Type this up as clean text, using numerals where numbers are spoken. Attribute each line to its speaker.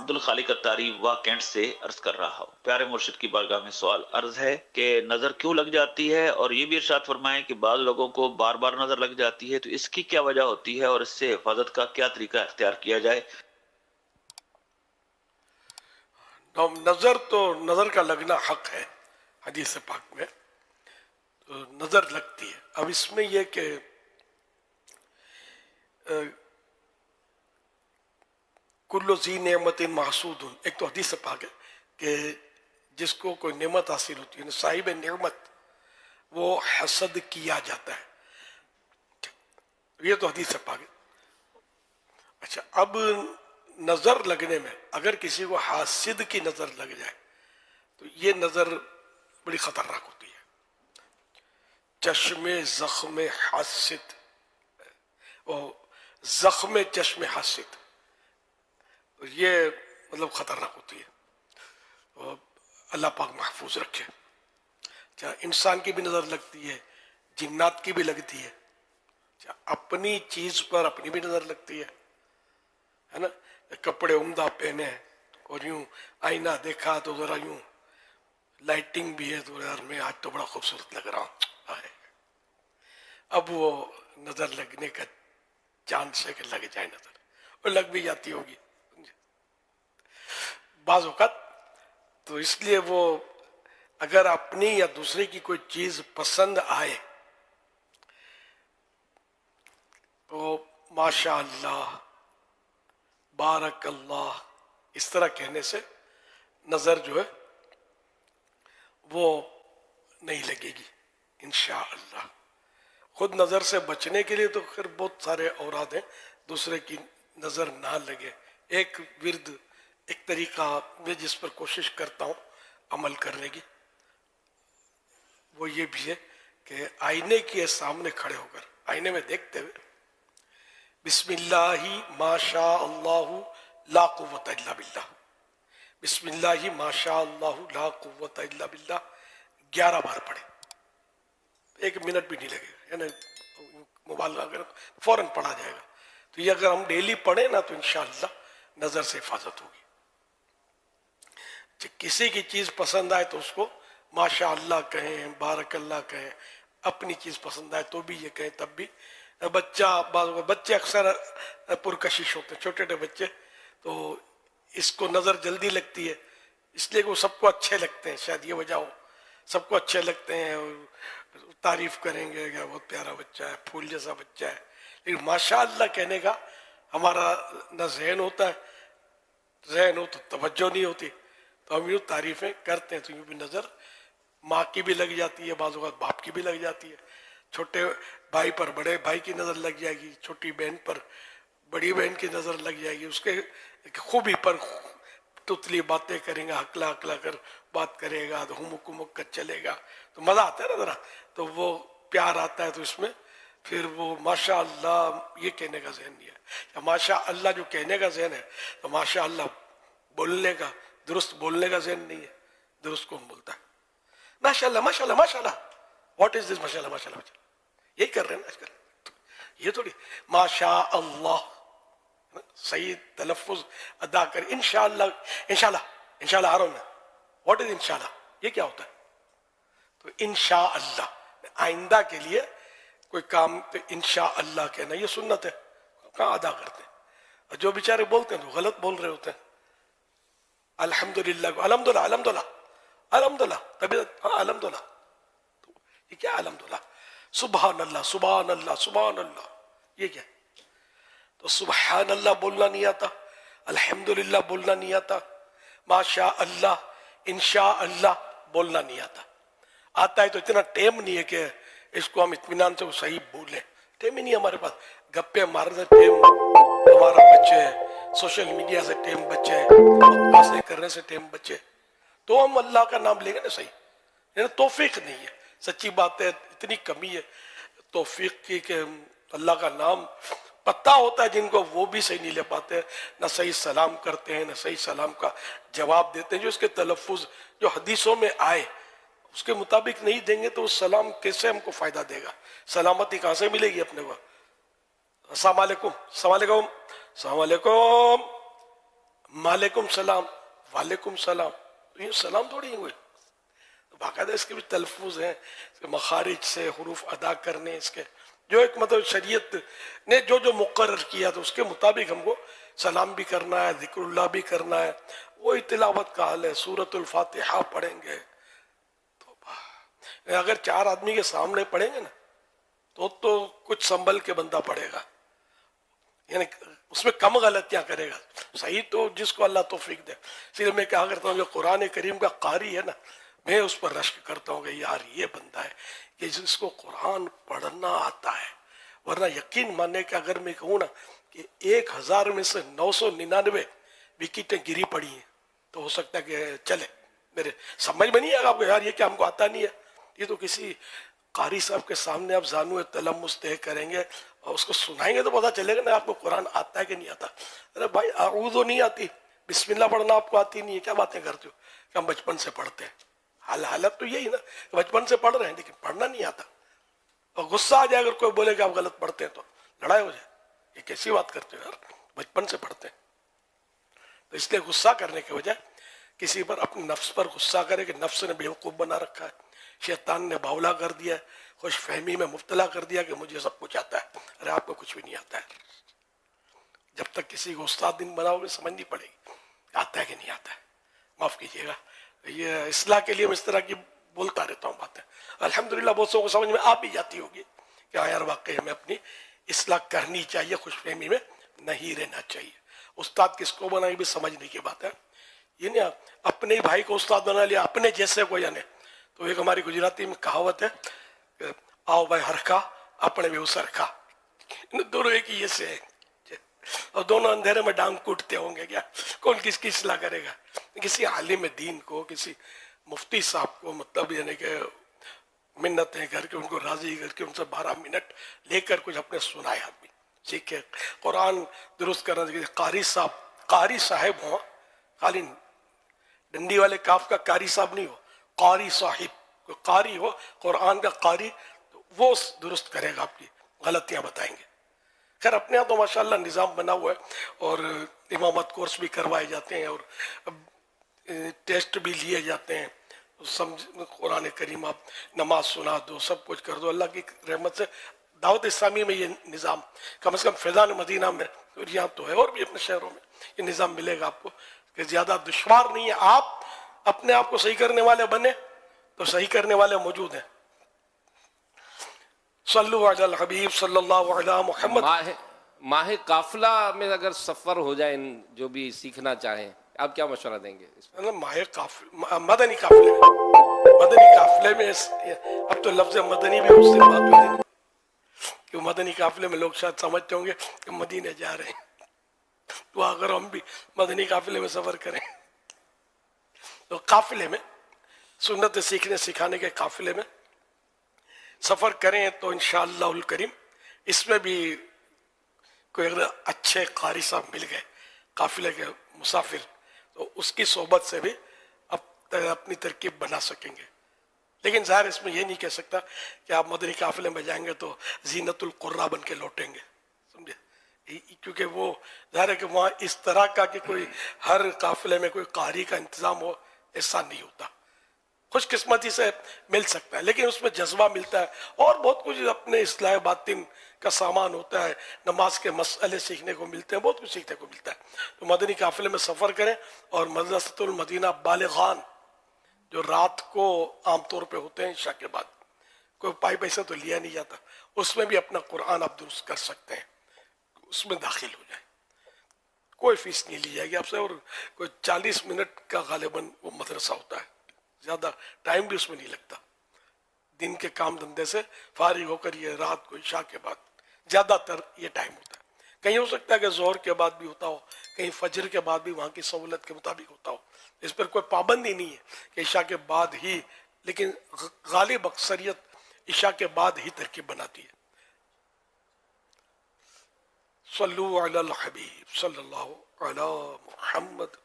Speaker 1: عبد الخالق اتاری وا کینٹ سے عرض کر رہا ہوں، پیارے مرشد کی بارگاہ میں سوال عرض ہے کہ نظر کیوں لگ جاتی ہے، اور یہ بھی ارشاد فرمائیں کہ بعض لوگوں کو بار بار نظر لگ جاتی ہے، تو اس کی کیا وجہ ہوتی ہے اور اس سے حفاظت کا کیا طریقہ اختیار کیا جائے؟
Speaker 2: نظر تو نظر کا لگنا حق ہے، حدیث پاک میں تو نظر لگتی ہے۔ اب اس میں یہ کہ کل ذی نعمت محسود، ایک تو حدیث پاک ہے کہ جس کو کوئی نعمت حاصل ہوتی ہے، صاحب نعمت، وہ حسد کیا جاتا ہے، یہ تو حدیث پاک ہے۔ اچھا، اب نظر لگنے میں اگر کسی کو حاسد کی نظر لگ جائے تو یہ نظر بڑی خطرناک ہوتی ہے۔ چشم زخم حاسد، وہ زخم چشم حاسد، یہ مطلب خطرناک ہوتی ہے، اور اللہ پاک محفوظ رکھے۔ اچھا، انسان کی بھی نظر لگتی ہے، جنات کی بھی لگتی ہے، اچھا اپنی چیز پر اپنی بھی نظر لگتی ہے نا۔ کپڑے عمدہ پہنے اور یوں آئینہ دیکھا تو ذرا یوں لائٹنگ بھی ہے تو یار میں آج تو بڑا خوبصورت لگ رہا ہوں، اب وہ نظر لگنے کا چانس ہے کہ لگ جائے نظر، اور لگ بھی جاتی ہوگی بعض اوقات۔ تو اس لیے وہ اگر اپنی یا دوسرے کی کوئی چیز پسند آئے تو ماشاء اللہ، بارک اللہ، اس طرح کہنے سے نظر جو ہے وہ نہیں لگے گی انشاءاللہ۔ خود نظر سے بچنے کے لیے تو خیر بہت سارے اوراد ہیں، دوسرے کی نظر نہ لگے۔ ایک ورد، ایک طریقہ میں جس پر کوشش کرتا ہوں عمل کرنے کی، وہ یہ بھی ہے کہ آئینے کے سامنے کھڑے ہو کر آئینے میں دیکھتے ہوئے بسم اللہ ما شاء اللہ لا قوت الا باللہ، بسم اللہ ما شاء اللہ لا قوت الا باللہ 11 بار پڑھے، 1 منٹ بھی نہیں لگے گا، یعنی مبالغہ اگر فوراً پڑھا جائے گا۔ تو یہ اگر ہم ڈیلی پڑھیں نا تو انشاءاللہ نظر سے حفاظت ہوگی۔ کسی کی چیز پسند آئے تو اس کو ماشاء اللہ کہیں، بارک اللہ کہیں، اپنی چیز پسند آئے تو بھی یہ کہیں، تب بھی۔ بچے اکثر پرکشش ہوتے ہیں، چھوٹے چھوٹے بچے، تو اس کو نظر جلدی لگتی ہے، اس لیے کہ وہ سب کو اچھے لگتے ہیں، شاید یہ وجہ ہو، سب کو اچھے لگتے ہیں، تعریف کریں گے کہ بہت پیارا بچہ ہے، پھول جیسا بچہ ہے، لیکن ماشاء اللہ کہنے کا ہمارا نہ ذہن ہوتا ہے، ذہن ہو تو توجہ نہیں ہوتی، تو ہم یوں تعریفیں کرتے ہیں، تو یوں بھی نظر ماں کی بھی لگ جاتی ہے، بعض اوقات باپ کی بھی لگ جاتی ہے، چھوٹے بھائی پر بڑے بھائی کی نظر لگ جائے گی، چھوٹی بہن پر بڑی بہن کی نظر لگ جائے گی، اس کے خوبی پر تتلی باتیں کریں گا، ہکلا ہکلا کر بات کرے گا، تو ہمک ہمک کر چلے گا، تو مزہ آتا ہے نا ذرا، تو وہ پیار آتا ہے، تو اس میں پھر وہ ماشاء اللہ یہ کہنے کا ذہن نہیں ہے، ماشاء اللہ جو کہنے کا ذہن ہے، تو ماشاء اللہ بولنے کا، درست بولنے کا ذہن نہیں ہے، درست کون بولتا ہے؟ ماشاء اللہ ماشاء اللہ ماشاء اللہ، واٹ از دس ماشاء اللہ ماشاء اللہ، یہی کر رہے ہیں نا آج کل، یہ تھوڑی ماشاء اللہ صحیح تلفظ ادا کر، انشاءاللہ انشاءاللہ انشاءاللہ آ رہا ہوں میں، واٹ از انشاءاللہ، یہ کیا ہوتا ہے؟ تو انشاءاللہ آئندہ کے لیے کوئی کام تو انشاءاللہ کہنا یہ سنت ہے، کہاں ادا کرتے ہیں، اور جو بیچارے بولتے ہیں تو غلط بول رہے ہوتے ہیں۔ الحمدللہ الحمدللہ الحمدللہ الحمدللہ، طبیعت ہاں الحمدللہ، یہ کیا الحمدللہ؟ سبحان اللہ سبحان اللہ سبحان اللہ، یہ کیا؟ تو سبحان اللہ بولنا نہیں آتا، الحمدللہ بولنا نہیں آتا، ماشاء اللہ انشاء اللہ بولنا نہیں آتا، آتا ہے تو اتنا ٹائم نہیں ہے کہ اس کو ہم اطمینان سے صحیح بولیں، ٹائم ہی نہیں ہمارے پاس، گپے مارنے ٹائم ہمارا بچے، سوشل میڈیا سے ٹائم بچے، باتیں کرنے سے ٹائم بچے، تو ہم اللہ کا نام لیں گے نا صحیح، یعنی توفیق نہیں ہے، سچی بات ہے، اتنی کمی ہے توفیق کی کہ اللہ کا نام پتہ ہوتا ہے جن کو، وہ بھی صحیح نہیں لے پاتے، نہ صحیح سلام کرتے ہیں، نہ صحیح سلام کا جواب دیتے ہیں، جو اس کے تلفظ جو حدیثوں میں آئے اس کے مطابق نہیں دیں گے تو وہ سلام کیسے ہم کو فائدہ دے گا، سلامتی کہاں سے ملے گی اپنے کو؟ السلام علیکم، السلام علیکم، السلام علیکم، मालेकुम सलाम, वालेकुम सलाम, तो ये सलाम थोड़ी हुए। तो बाकायदा इसके भी तलफ़ुज़ हैं, इसके मखारिज से हुरूफ अदा करने, इसके जो एक मतलब शरीयत ने जो जो मुकर्रर किया तो उसके मुताबिक हमको सलाम भी करना है, ज़िक्रुल्लाह भी करना है। वही तिलावत का हाल है, सूरतुल फातिहा पढ़ेंगे तो अगर 4 आदमी के सामने पढ़ेंगे ना तो कुछ संभल के बंदा पढ़ेगा, यानी उसमें कम गलतियां करेगा। सही तो जिसको अल्लाह तौफीक दे। इसलिए मैं क्या करता हूँ, जो कुरान करीम का कारी है ना, मैं उस पर रश्क करता हूँ कि यार ये बंदा है कि जिसको कुरान पढ़ना आता है। वरना यकीन मानने कि अगर मैं कहूँ ना कि 1000 में से 999 विकेटें गिरी पड़ी हैं तो हो सकता है कि चले, मेरे समझ में नहीं आएगा आपको, यार ये क्या हमको आता नहीं है। ये तो किसी कारी साहब के सामने आप जानू तलम्मुस तय करेंगे और उसको सुनाएंगे तो पता चलेगा ना आपको कुरान आता है कि नहीं आता। अरे भाई आऊज़ो नहीं आती, बिस्मिल्लाह पढ़ना आपको आती नहीं है, क्या बातें करते हो कि हम बचपन से पढ़ते हैं। हालत तो यही ना, बचपन से पढ़ रहे हैं लेकिन पढ़ना नहीं आता। और गुस्सा आ जाए अगर कोई बोले कि आप गलत पढ़ते हैं तो लड़ाई हो जाए, ये कैसी बात करते हो यार, बचपन से पढ़ते हैं। तो इसलिए गुस्सा करने के बजाय किसी पर, अपने नफ्स पर गुस्सा करे कि नफ्स ने बेवकूफ़ बना रखा है, शैतान ने बावला कर दिया है, खुश फहमी में मुब्तला कर दिया कि मुझे सब कुछ आता है। अरे आपको कुछ भी नहीं आता है। जब तक किसी को उस्ताद दिन बनाओगे समझ नहीं पड़ेगी आता है कि नहीं आता है। माफ़ कीजिएगा, ये इस्लाह के लिए मैं इस तरह की बोलता रहता हूँ बातें। अल्हम्दुलिल्लाह बहुत लोगों को समझ में आ भी जाती होगी कि हाँ यार वाकई हमें अपनी इस्लाह करनी चाहिए, खुश फहमी में नहीं रहना चाहिए। उस्ताद किसको बनाए भी समझने की बात है। ये नहीं अपने ही भाई को उस्ताद बना लिया, अपने जैसे को यानी। तो एक हमारी गुजराती में कहावत है, आओ भाई हरखा अपने भी उसरखा, दोनों एक ही से है और दोनों अंधेरे में डांग कूटते होंगे। क्या कौन किसकी इस्लाह करेगा? किसी आलिम दीन को, किसी मुफ्ती साहब को मतलब यानी कि मिन्नतें करके उनको राजी करके उनसे 12 मिनट लेकर कुछ अपने सुनाए आदमी सीखे। कुरान दुरुस्त करना चाहिए। कारी साहब, कारी साहिब हो, खाली डंडी वाले काफ का कारी साहब नहीं हो, कारी साहिब, कारी हो कुरान का कारी, तो वो दुरुस्त करेगा, आपकी गलतियां बताएंगे। खैर अपने यहाँ तो माशाल्लाह निज़ाम बना हुआ है और इमामत कोर्स भी करवाए जाते हैं और टेस्ट भी लिए जाते हैं। समझ कुरान करीम आप नमाज सुना दो, सब कुछ कर दो। अल्लाह की रहमत से दावत इस्लामी में ये निज़ाम कम से कम फैज़ान मदीना में, और यहाँ तो है और भी अपने शहरों में ये निज़ाम मिलेगा आपको कि ज़्यादा दुश्वार नहीं है। आप अपने आप को सही करने वाले बने तो सही करने वाले मौजूद हैं। सल्लु अलल हबीब सल्लल्लाहु अलैहि मुहम्मद।
Speaker 3: माह काफिला में अगर सफर हो जाए, जो भी सीखना चाहें, आप क्या मशवरा देंगे इसमें?
Speaker 2: माह काफिले, मदनी काफिले में, मदनी काफिले में अब तो लफ्ज मदनी भी उस दिन बात हुई थी कि मदनी काफिले में लोग शायद समझते होंगे कि मदीने जा रहे हैं। तो अगर हम भी मदनी काफिले में सफर करें तो काफिले में सुन्नत सीखने सिखाने के काफिले में सफर करें तो इंशाअल्लाहुल करीम इसमें भी कोई अगर अच्छे कारी साहब मिल गए काफिले के मुसाफिर, तो उसकी सोबत से भी अपनी तरकीब बना सकेंगे। लेकिन ज़ाहिर इसमें ये नहीं कह सकता कि आप मदनी काफिले में जाएंगे तो जीनतुल कुर्रा बन के लौटेंगे, समझे? क्योंकि वो ज़ाहिर है कि वहाँ इस तरह का कि कोई हर काफिले में कोई कारी का इंतज़ाम हो, ऐसा नहीं होता। खुशकिस्मती से मिल सकता है लेकिन उसमें जज्बा मिलता है और बहुत कुछ अपने इस्लाह बातिन का सामान होता है, नमाज के मसले सीखने को मिलते हैं, बहुत कुछ सीखने को मिलता है। तो मदनी काफिले में सफ़र करें और मदरसतुल मदीना बालिगान जो रात को आमतौर पे होते हैं इशा के बाद, कोई पाई पैसा तो लिया नहीं जाता, उसमें भी अपना कुरान आप दुरुस्त कर सकते हैं, उसमें दाखिल हो जाए, कोई फीस नहीं ली जाएगी आपसे और कोई 40 मिनट का गालिबन वो मदरसा होता है, ज़्यादा टाइम भी उसमें नहीं लगता। दिन के काम धंधे से फारिग होकर ये रात को इशा के बाद ज़्यादातर ये टाइम होता है। कहीं हो सकता है कि जोहर के बाद भी होता हो, कहीं फजर के बाद भी वहाँ की सहूलत के मुताबिक होता हो, इस पर कोई पाबंदी नहीं है कि इशा के बाद ही, लेकिन गालिब अक्सरियत इशा के बाद ही तरकीब बनाती है। सल्लु अलल हबीब सल्लल्लाहु अलैहि मुहम्मद।